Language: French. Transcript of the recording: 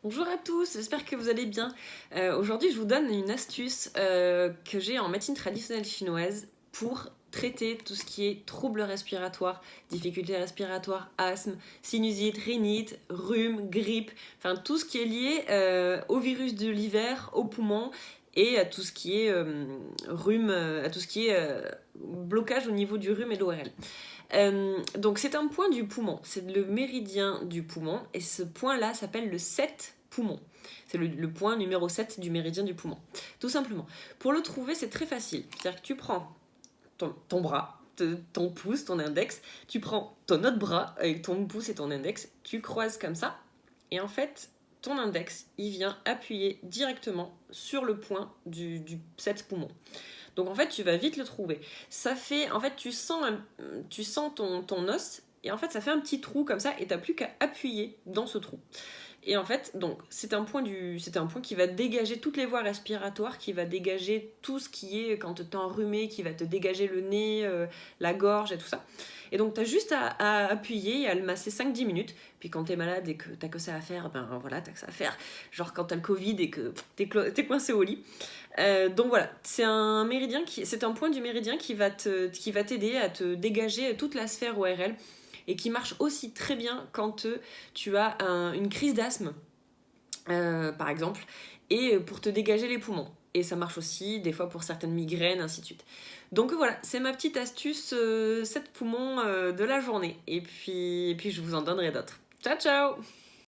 Bonjour à tous, j'espère que vous allez bien. Aujourd'hui, je vous donne une astuce que j'ai en médecine traditionnelle chinoise pour traiter tout ce qui est troubles respiratoires, difficultés respiratoires, asthme, sinusite, rhinite, rhume, grippe, enfin tout ce qui est lié au virus de l'hiver, aux poumons et à tout ce qui est rhume, à tout ce qui est blocage au niveau du rhume et de l'ORL. Donc c'est un point du poumon, c'est le méridien du poumon, et ce point-là s'appelle le 7 poumon. C'est le point numéro 7 du méridien du poumon, tout simplement. Pour le trouver, c'est très facile. C'est-à-dire que tu prends ton bras, ton pouce, ton index, tu prends ton autre bras avec ton pouce et ton index, tu croises comme ça, et en fait, ton index, il vient appuyer directement sur le point du 7 poumon. Donc en fait, tu vas vite le trouver. Ça fait, en fait, tu sens ton os et en fait, ça fait un petit trou comme ça et t'as plus qu'à appuyer dans ce trou. Et en fait, donc c'est un point qui va dégager toutes les voies respiratoires, qui va dégager tout ce qui est quand t'es enrhumé, qui va te dégager le nez, la gorge et tout ça. Et donc t'as juste à appuyer et à le masser 5-10 minutes. Puis quand t'es malade et que t'as que ça à faire, ben voilà, t'as que ça à faire. Genre quand t'as le Covid et que t'es coincé au lit. Donc voilà, c'est un point du méridien qui va t'aider à te dégager toute la sphère ORL et qui marche aussi très bien quand tu as une crise d'asthme, par exemple, et pour te dégager les poumons. Et ça marche aussi des fois pour certaines migraines, ainsi de suite. Donc voilà, c'est ma petite astuce 7 poumons de la journée. Et puis je vous en donnerai d'autres. Ciao ciao!